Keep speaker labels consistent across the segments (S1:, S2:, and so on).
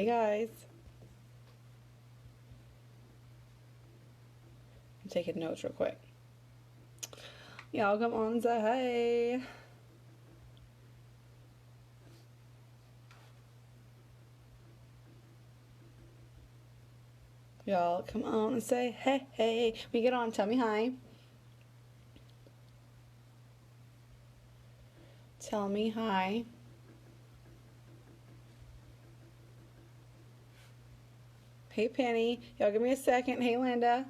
S1: Hey guys. I'm taking notes real quick. Y'all come on and say hey. Y'all come on and say hey hey. When you get on, tell me hi. Tell me hi. Hey Penny. Y'all give me a second. Hey Linda.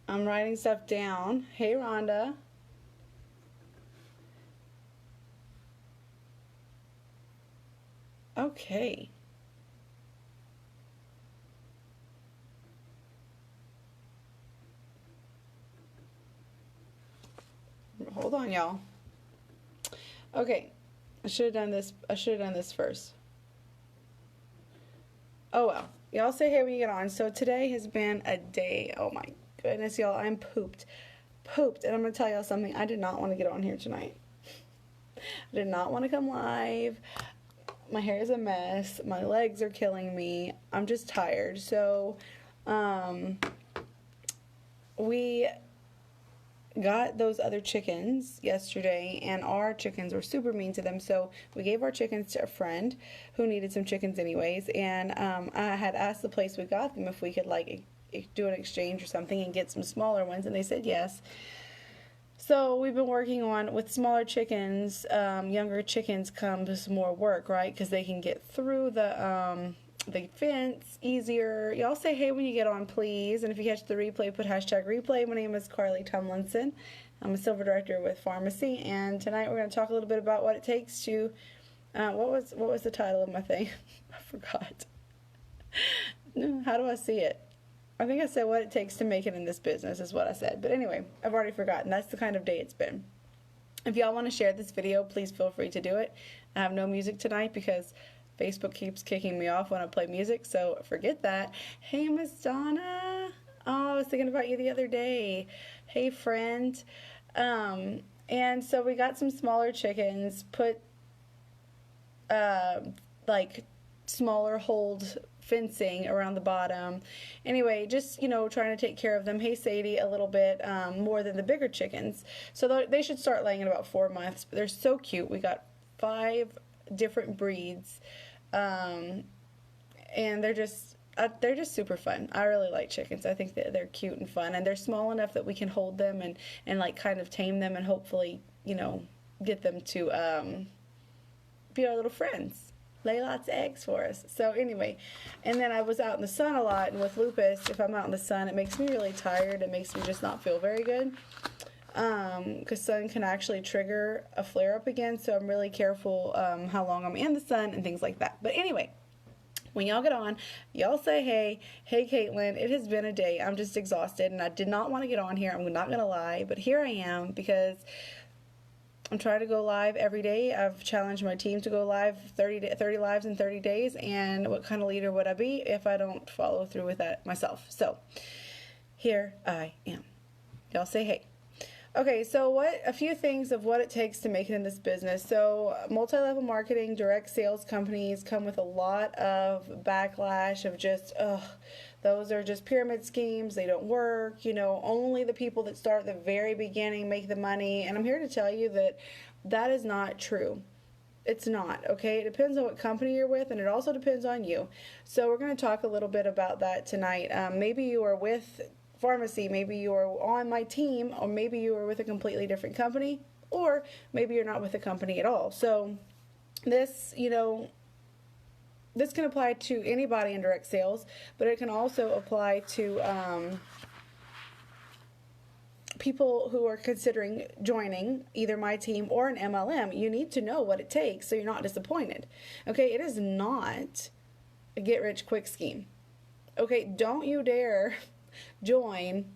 S1: I'm writing stuff down. Hey Rhonda. Okay. Hold on, y'all. Okay. I should have done this first. Oh well. Y'all say hey when you get on. So today has been a day. Oh my goodness, y'all. I'm pooped. And I'm going to tell y'all something. I did not want to get on here tonight. I did not want to come live. My hair is a mess. My legs are killing me. I'm just tired. So, we got those other chickens yesterday, and our chickens were super mean to them. So we gave our chickens to a friend who needed some chickens anyways. And I had asked the place we got them if we could like do an exchange or something and get some smaller ones, and they said yes. So we've been working on, with smaller chickens, younger chickens comes more work, right? Because they can get through the fence easier. Y'all say hey when you get on, please. And if you catch the replay, put hashtag replay. My name is Carly Tomlinson. I'm a silver director with pharmacy, and tonight we're going to talk a little bit about what it takes to. What was the title of my thing? I forgot. How do I see it? I think I said what it takes to make it in this business is what I said. But anyway, I've already forgotten. That's the kind of day it's been. If y'all want to share this video, please feel free to do it. I have no music tonight because Facebook keeps kicking me off when I play music, so forget that. Hey, Miss Donna. Oh, I was thinking about you the other day. Hey, friend. And so we got some smaller chickens, put like smaller hold fencing around the bottom. Anyway, just, trying to take care of them. Hey, Sadie, a little bit more than the bigger chickens. So they should start laying in about 4 months. But they're so cute. We got 5 different breeds. And they're just super fun. I really like chickens. I think that they're cute and fun. And they're small enough that we can hold them and like kind of tame them and hopefully, get them to be our little friends. Lay lots of eggs for us. So anyway, and then I was out in the sun a lot, and with lupus, if I'm out in the sun, it makes me really tired. It makes me just not feel very good, because sun can actually trigger a flare-up again, so I'm really careful how long I'm in the sun and things like that. But anyway, when y'all get on, y'all say hey. Hey, Caitlin, it has been a day. I'm just exhausted, and I did not want to get on here. I'm not going to lie, but here I am because I'm trying to go live every day. I've challenged my team to go live 30 lives in 30 days, and what kind of leader would I be if I don't follow through with that myself? So here I am. Y'all say hey. Okay, so a few things of what it takes to make it in this business. So multi-level marketing, direct sales companies come with a lot of backlash of just, those are just pyramid schemes. They don't work. Only the people that start at the very beginning make the money. And I'm here to tell you that is not true. It's not, okay? It depends on what company you're with, and it also depends on you. So we're going to talk a little bit about that tonight. Maybe you are with pharmacy, maybe you are on my team, or maybe you are with a completely different company, or maybe you're not with a company at all. So this, this can apply to anybody in direct sales, but it can also apply to people who are considering joining either my team or an MLM. You need to know what it takes so you're not disappointed. Okay, it is not a get-rich-quick scheme. Okay, don't you dare join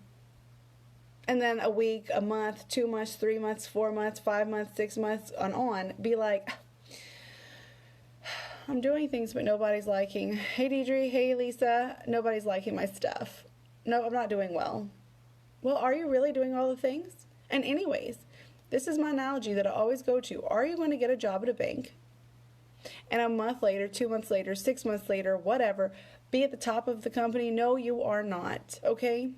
S1: and then a week, a month, 2 months, 3 months, 4 months, 5 months, 6 months on be like, I'm doing things but nobody's liking. Hey Deidre, hey Lisa, nobody's liking my stuff. No, I'm not doing well. Well, are you really doing all the things? And anyways, This is my analogy that I always go to. Are you going to get a job at a bank and a month later, 2 months later, 6 months later, whatever, be at the top of the company? No, you are not, okay?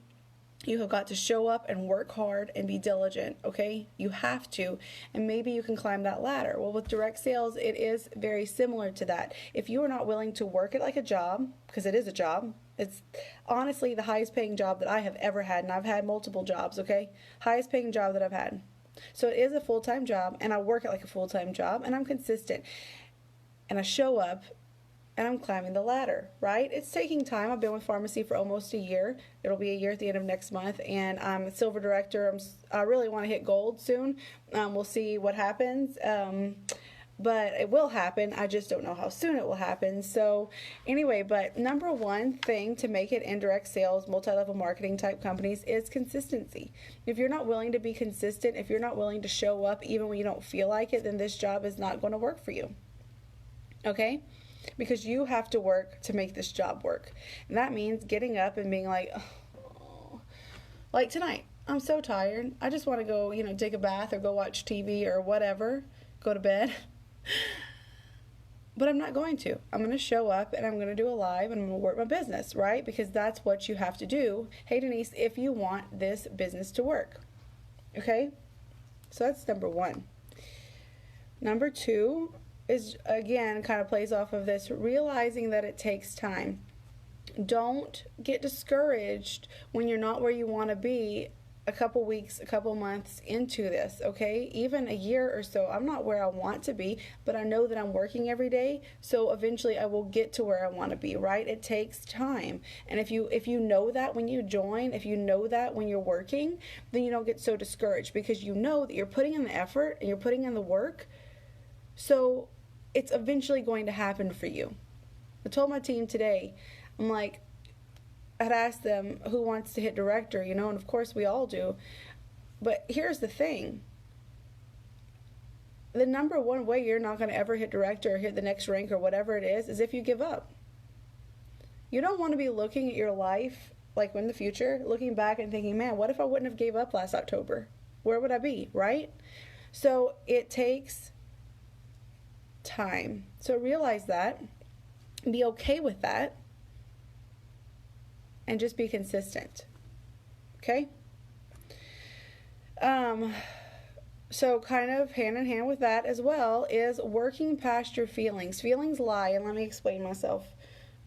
S1: You have got to show up and work hard and be diligent, okay? You have to, and maybe you can climb that ladder. Well, with direct sales, it is very similar to that. If you are not willing to work it like a job, because it is a job, it's honestly the highest paying job that I have ever had, and I've had multiple jobs, okay? Highest paying job that I've had. So it is a full-time job, and I work it like a full-time job, and I'm consistent. And I show up, and I'm climbing the ladder, right? It's taking time. I've been with pharmacy for almost a year. It'll be a year at the end of next month, and I'm a silver director. I really want to hit gold soon. We'll see what happens, but it will happen. I just don't know how soon it will happen. So anyway, but number one thing to make it in direct sales, multi-level marketing type companies is consistency. If you're not willing to be consistent, if you're not willing to show up even when you don't feel like it, then this job is not going to work for you, okay? Because you have to work to make this job work. And that means getting up and being like, oh, like tonight, I'm so tired. I just want to go, take a bath or go watch TV or whatever, go to bed. But I'm not going to. I'm going to show up and I'm going to do a live and I'm going to work my business, right? Because that's what you have to do. Hey, Denise, if you want this business to work. Okay? So that's number one. Number two is, again, kind of plays off of this, realizing that it takes time. Don't get discouraged when you're not where you want to be a couple weeks, a couple months into this, okay? Even a year or so. I'm not where I want to be, but I know that I'm working every day, so eventually I will get to where I want to be, right? It takes time. And if you know that when you join, if you know that when you're working, then you don't get so discouraged because you know that you're putting in the effort and you're putting in the work. So it's eventually going to happen for you. I told my team today, I'm like, I'd asked them who wants to hit director, and of course we all do. But here's the thing. The number one way you're not going to ever hit director or hit the next rank or whatever it is if you give up. You don't want to be looking at your life, like in the future, looking back and thinking, man, what if I wouldn't have gave up last October? Where would I be, right? So it takes time. So realize that, be okay with that, and just be consistent. Okay? So kind of hand in hand with that as well is working past your feelings. Feelings lie, and let me explain myself.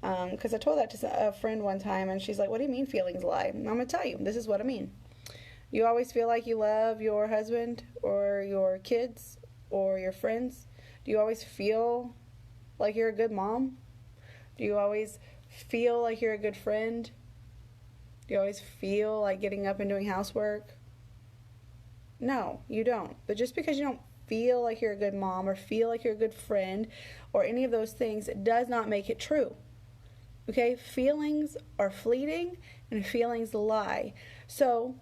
S1: Because I told that to a friend one time, and she's like, what do you mean feelings lie? And I'm going to tell you, this is what I mean. You always feel like you love your husband or your kids or your friends. Do you always feel like you're a good mom? Do you always feel like you're a good friend? Do you always feel like getting up and doing housework? No, you don't. But just because you don't feel like you're a good mom or feel like you're a good friend or any of those things, it does not make it true. Okay? Feelings are fleeting and feelings lie. So,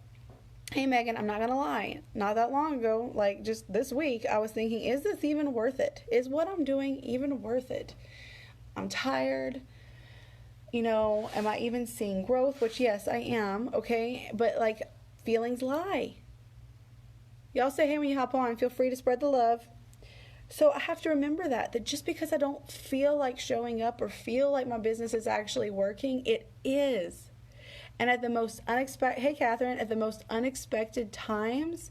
S1: hey, Megan, I'm not going to lie. Not that long ago, like just this week, I was thinking, is this even worth it? Is what I'm doing even worth it? I'm tired. Am I even seeing growth? Which, yes, I am, okay? But, feelings lie. Y'all say, hey, when you hop on, feel free to spread the love. So I have to remember that just because I don't feel like showing up or feel like my business is actually working, it is. And at the most unexpected, hey, Catherine, at the most unexpected times,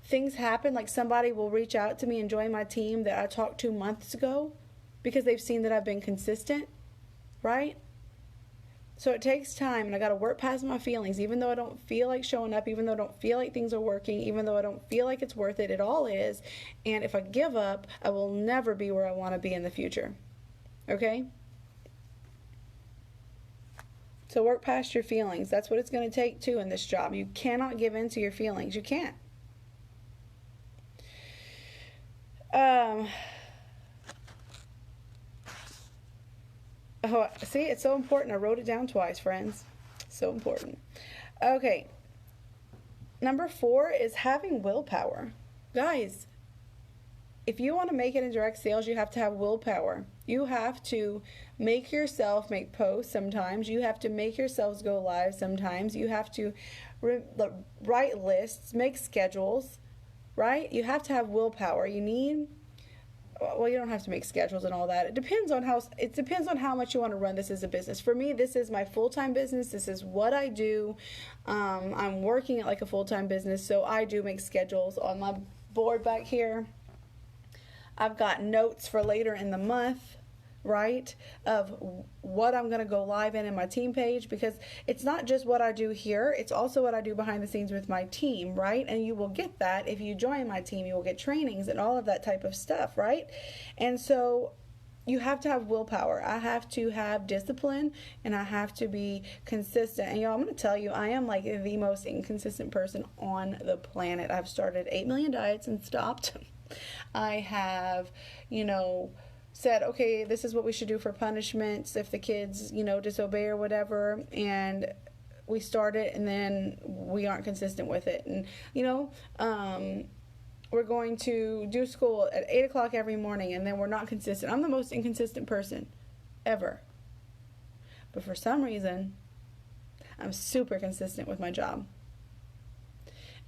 S1: things happen. Like somebody will reach out to me and join my team that I talked to months ago because they've seen that I've been consistent, right? So it takes time, and I got to work past my feelings, even though I don't feel like showing up, even though I don't feel like things are working, even though I don't feel like it's worth it. It all is. And if I give up, I will never be where I want to be in the future. Okay? So work past your feelings. That's what it's going to take, too, in this job. You cannot give in to your feelings. You can't. Oh, see, it's so important. I wrote it down twice, friends. So important. Okay. Number 4 is having willpower. Guys, if you want to make it in direct sales, you have to have willpower. You have to make yourself make posts sometimes. You have to make yourselves go live sometimes. You have to write lists, make schedules, right? You have to have willpower. You need, well, you don't have to make schedules and all that. It depends on how much you want to run this as a business. For me, this is my full-time business. This is what I do. I'm working at like a full-time business, so I do make schedules. On my board back here, I've got notes for later in the month, right, of what I'm going to go live in my team page, because it's not just what I do here, it's also what I do behind the scenes with my team, right? And you will get that if you join my team. You will get trainings and all of that type of stuff, right? And so you have to have willpower. I have to have discipline, and I have to be consistent. And y'all, I'm going to tell you, I am like the most inconsistent person on the planet. I've started 8 million diets and stopped. I have, said, okay, this is what we should do for punishments if the kids, disobey or whatever, and we start it and then we aren't consistent with it. And, we're going to do school at 8 o'clock every morning, and then we're not consistent. I'm the most inconsistent person ever. But for some reason, I'm super consistent with my job.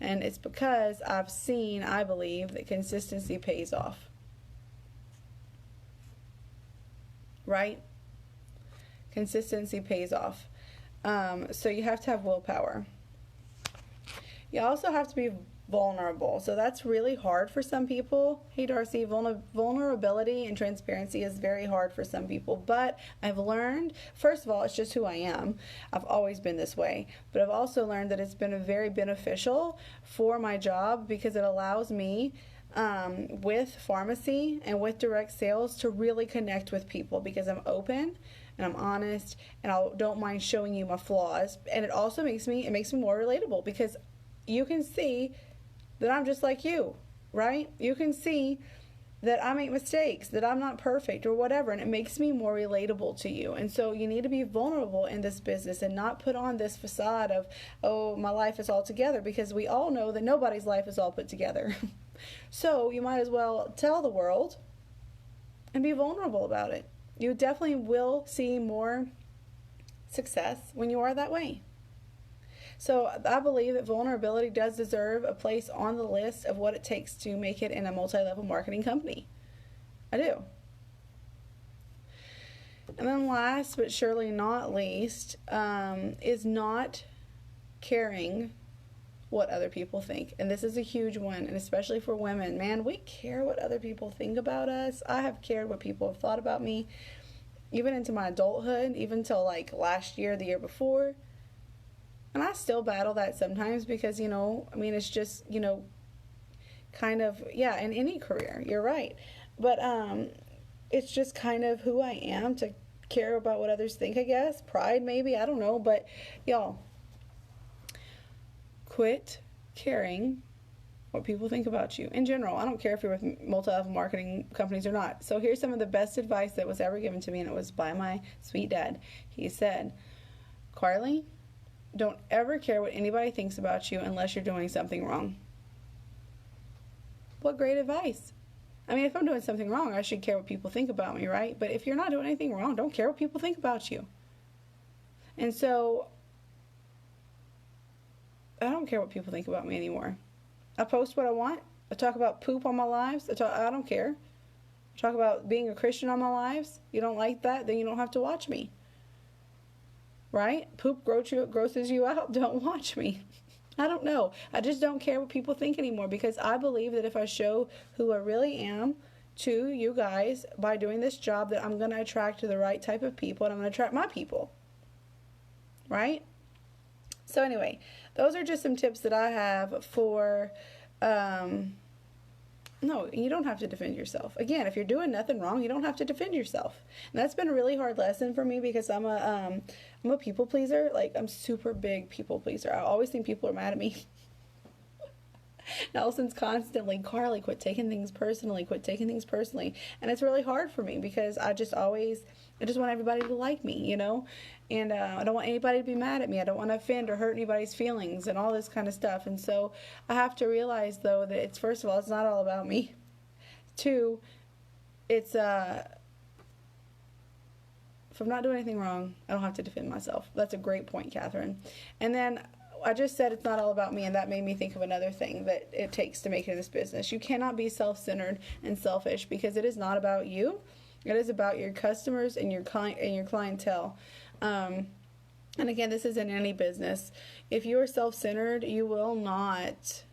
S1: And it's because I believe, that consistency pays off. Right? Consistency pays off. So you have to have willpower. You also have to be vulnerable. So that's really hard for some people. Hey, Darcy, vulnerability and transparency is very hard for some people. But I've learned, first of all, it's just who I am. I've always been this way. But I've also learned that it's been very beneficial for my job, because it allows me, with pharmacy and with direct sales, to really connect with people, because I'm open and I'm honest, and I don't mind showing you my flaws. And it also makes me more relatable, because you can see that I'm just like you, right? You can see that I make mistakes, that I'm not perfect or whatever, and it makes me more relatable to you. And so you need to be vulnerable in this business and not put on this facade of, oh, my life is all together, because we all know that nobody's life is all put together. So you might as well tell the world and be vulnerable about it. You definitely will see more success when you are that way. So I believe that vulnerability does deserve a place on the list of what it takes to make it in a multi-level marketing company. I do. And then last but surely not least, is not caring what other people think. And this is a huge one, and especially for women. Man, we care what other people think about us. I have cared what people have thought about me, even into my adulthood, even till like last year, the year before. And I still battle that sometimes, because, it's just, kind of, yeah, in any career, you're right. But it's just kind of who I am, to care about what others think, I guess. Pride, maybe, I don't know. But, y'all, quit caring what people think about you in general. I don't care if you're with multi-level marketing companies or not. So here's some of the best advice that was ever given to me, and it was by my sweet dad. He said, Carly, don't ever care what anybody thinks about you unless you're doing something wrong. What great advice. I mean, if I'm doing something wrong, I should care what people think about me, right? But if you're not doing anything wrong, don't care what people think about you. And so I don't care what people think about me anymore. I post what I want. I talk about poop on my lives. I don't care. I talk about being a Christian on my lives. You don't like that, then you don't have to watch me. Right? Poop grosses you out. Don't watch me. I don't know. I just don't care what people think anymore, because I believe that if I show who I really am to you guys by doing this job, that I'm going to attract the right type of people, and I'm going to attract my people. Right? So anyway, those are just some tips that I have for, no, you don't have to defend yourself. Again, if you're doing nothing wrong, you don't have to defend yourself. And that's been a really hard lesson for me, because I'm a people pleaser. Like, I'm super big people pleaser. I always think people are mad at me. Nelson's constantly, Carly, quit taking things personally, And it's really hard for me, because I just want everybody to like me, and I don't want anybody to be mad at me. I don't want to offend or hurt anybody's feelings and all this kind of stuff. And so I have to realize, though, that it's, first of all, it's not all about me. 2, it's, if I'm not doing anything wrong, I don't have to defend myself. That's a great point, Catherine. And then I just said it's not all about me, and that made me think of another thing that it takes to make it in this business. You cannot be self-centered and selfish, because it is not about you. It is about your customers and your clientele. And again, this is in any business. If you are self-centered, you will not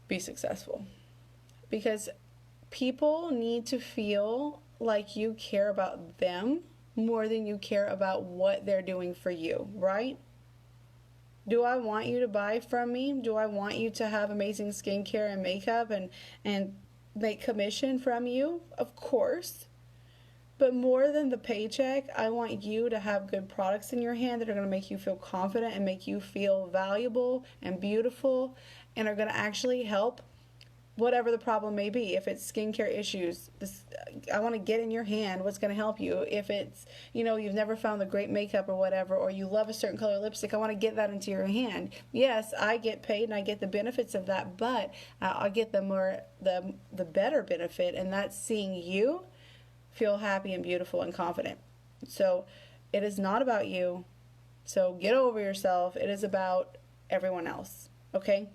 S1: be successful, because people need to feel like you care about them more than you care about what they're doing for you, right? Do I want you to buy from me? Do I want you to have amazing skincare and makeup and make commission from you? Of course. But more than the paycheck, I want you to have good products in your hand that are going to make you feel confident and make you feel valuable and beautiful, and are going to actually help whatever the problem may be. If it's skincare issues, I want to get in your hand what's going to help you. If it's, you've never found the great makeup or whatever, or you love a certain color lipstick, I want to get that into your hand. Yes, I get paid and I get the benefits of that, but I get the better benefit, and that's seeing you feel happy and beautiful and confident. So it is not about you. So get over yourself. It is about everyone else. Okay?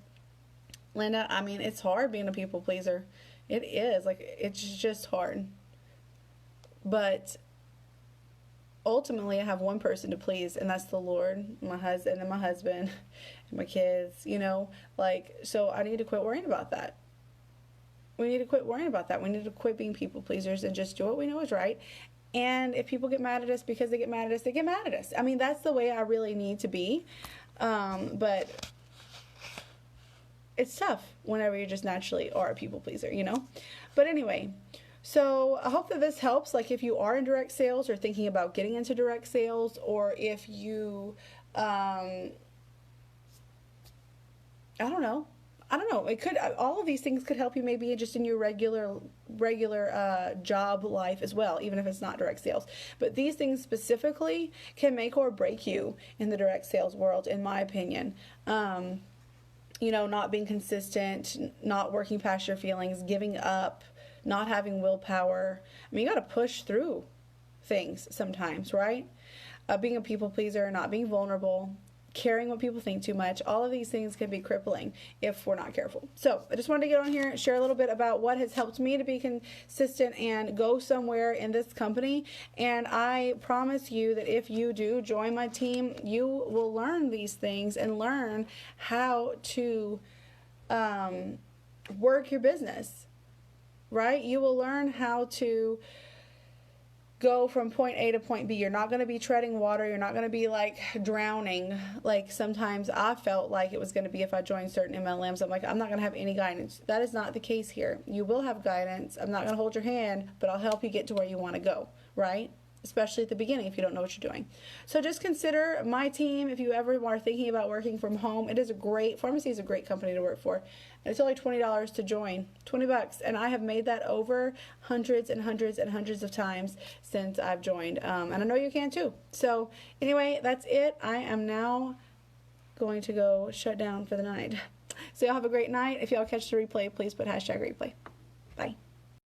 S1: Linda, I mean, it's hard being a people pleaser. It is. It's just hard. But ultimately, I have one person to please, and that's the Lord, my husband, and my kids, so I need to quit worrying about that. We need to quit worrying about that. We need to quit being people pleasers and just do what we know is right. And if people get mad at us because they get mad at us, they get mad at us. I mean, that's the way I really need to be. But it's tough whenever you just naturally are a people pleaser, But anyway, so I hope that this helps. Like, if you are in direct sales or thinking about getting into direct sales, or if you, I don't know. It could, all of these things could help you maybe just in your regular job life as well, even if it's not direct sales. But these things specifically can make or break you in the direct sales world, in my opinion. Not being consistent, not working past your feelings, giving up, not having willpower. I mean, you got to push through things sometimes, right? Being a people pleaser, not being vulnerable, caring what people think too much. All of these things can be crippling if we're not careful. So I just wanted to get on here and share a little bit about what has helped me to be consistent and go somewhere in this company. And I promise you that if you do join my team, you will learn these things and learn how to work your business, right? You will learn how to go from point A to point B. You're not going to be treading water. You're not going to be drowning. Like sometimes I felt like it was going to be if I joined certain MLMs. I'm not going to have any guidance. That is not the case here. You will have guidance. I'm not going to hold your hand, but I'll help you get to where you want to go, right? Especially at the beginning if you don't know what you're doing. So just consider my team if you ever are thinking about working from home. Pharmacy is a great company to work for. And it's only $20 to join, $20. And I have made that over hundreds and hundreds and hundreds of times since I've joined. And I know you can too. So anyway, that's it. I am now going to go shut down for the night. So y'all have a great night. If y'all catch the replay, please put #replay. Bye.